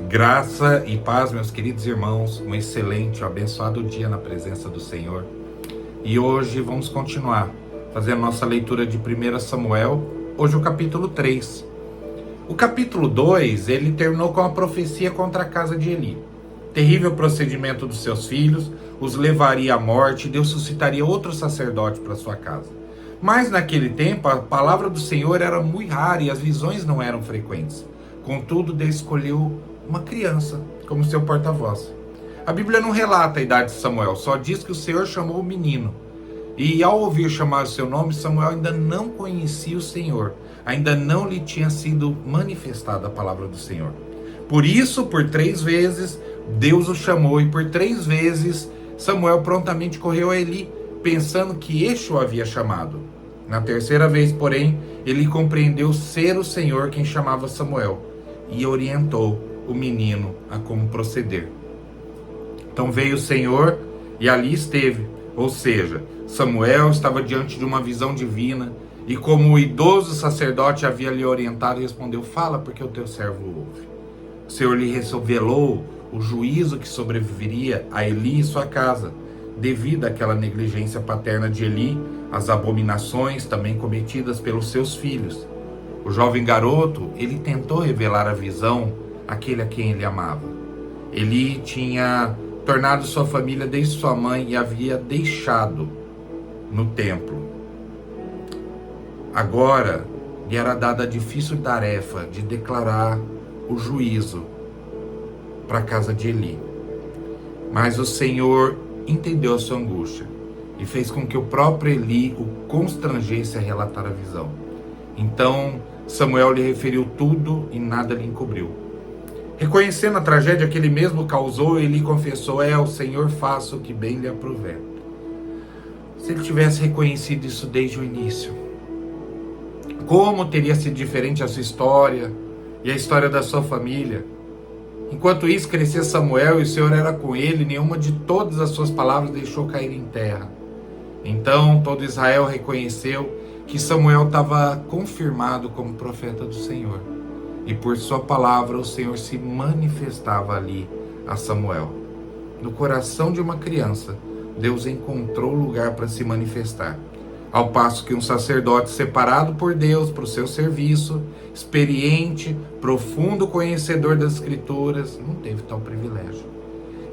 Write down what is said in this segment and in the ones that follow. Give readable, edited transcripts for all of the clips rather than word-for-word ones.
Graça e paz, meus queridos irmãos, um excelente, abençoado dia na presença do Senhor. E hoje vamos continuar fazendo nossa leitura de 1 Samuel, hoje o capítulo 3. O capítulo 2, ele terminou com a profecia contra a casa de Eli. Terrível procedimento dos seus filhos os levaria à morte e Deus suscitaria outro sacerdote para sua casa. Mas naquele tempo a palavra do Senhor era muito rara e as visões não eram frequentes. Contudo, Deus escolheu uma criança como seu porta-voz. A Bíblia não relata a idade de Samuel, só diz que o Senhor chamou o menino. E ao ouvir chamar o seu nome, Samuel ainda não conhecia o Senhor, ainda não lhe tinha sido manifestada a palavra do Senhor. Por isso, por 3 vezes, Deus o chamou, e por 3 vezes Samuel prontamente correu a Eli, pensando que este o havia chamado. Na terceira vez, porém, ele compreendeu ser o Senhor quem chamava Samuel, e orientou o menino a como proceder. Então veio o Senhor e ali esteve, ou seja, Samuel estava diante de uma visão divina, e como o idoso sacerdote havia lhe orientado, respondeu: fala, porque o teu servo ouve. O Senhor lhe revelou o juízo que sobreviveria a Eli e sua casa, devido àquela negligência paterna de Eli, as abominações também cometidas pelos seus filhos. O jovem garoto, ele tentou revelar a visão àquele a quem ele amava. Eli tinha tornado sua família desde sua mãe e havia deixado no templo. Agora lhe era dada a difícil tarefa de declarar o juízo para a casa de Eli. Mas o Senhor entendeu a sua angústia e fez com que o próprio Eli o constrangesse a relatar a visão. Então Samuel lhe referiu tudo e nada lhe encobriu. Reconhecendo a tragédia que ele mesmo causou, Eli confessou: o Senhor faça o que bem lhe aprouver. Se ele tivesse reconhecido isso desde o início, como teria sido diferente a sua história e a história da sua família? Enquanto isso, crescia Samuel e o Senhor era com ele, nenhuma de todas as suas palavras deixou cair em terra. Então todo Israel reconheceu que Samuel estava confirmado como profeta do Senhor. E por sua palavra o Senhor se manifestava ali a Samuel. No coração de uma criança, Deus encontrou lugar para se manifestar. Ao passo que um sacerdote separado por Deus para o seu serviço, experiente, profundo conhecedor das Escrituras, não teve tal privilégio.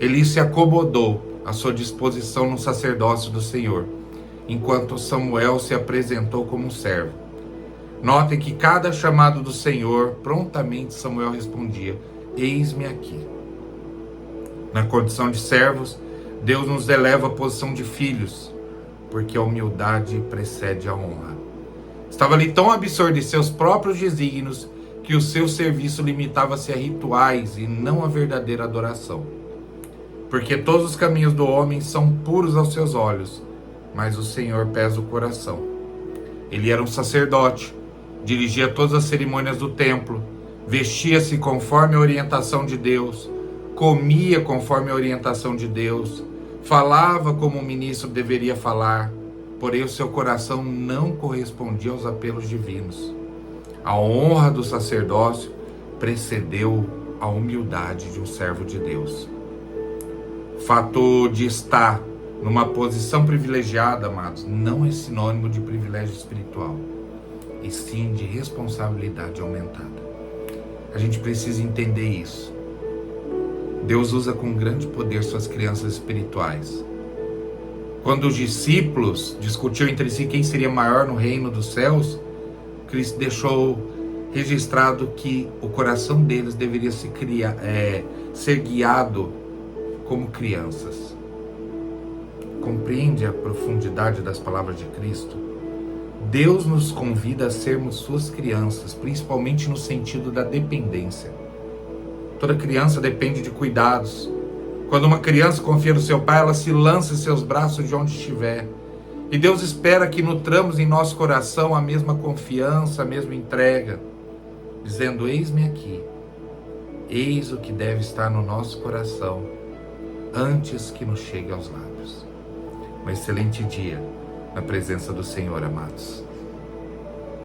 Ele se acomodou à sua disposição no sacerdócio do Senhor, enquanto Samuel se apresentou como um servo. Notem que cada chamado do Senhor, prontamente Samuel respondia: eis-me aqui. Na condição de servos, Deus nos eleva à posição de filhos, porque a humildade precede a honra. Estava ali tão absorto em seus próprios desígnios que o seu serviço limitava-se a rituais e não a verdadeira adoração. Porque todos os caminhos do homem são puros aos seus olhos, mas o Senhor pesa o coração. Ele era um sacerdote, dirigia todas as cerimônias do templo, vestia-se conforme a orientação de Deus, comia conforme a orientação de Deus, falava como um ministro deveria falar, porém o seu coração não correspondia aos apelos divinos. A honra do sacerdócio precedeu a humildade de um servo de Deus. O fato de estar numa posição privilegiada, amados, não é sinônimo de privilégio espiritual, e sim de responsabilidade aumentada. A gente precisa entender isso. Deus usa com grande poder suas crianças espirituais. Quando os discípulos discutiam entre si quem seria maior no reino dos céus, Cristo deixou registrado que o coração deles deveria ser guiado como crianças. Compreende a profundidade das palavras de Cristo? Deus nos convida a sermos suas crianças, principalmente no sentido da dependência. Toda criança depende de cuidados. Quando uma criança confia no seu pai, ela se lança em seus braços de onde estiver. E Deus espera que nutramos em nosso coração a mesma confiança, a mesma entrega, dizendo: eis-me aqui. Eis o que deve estar no nosso coração antes que nos chegue aos lábios. Um excelente dia na presença do Senhor, amados.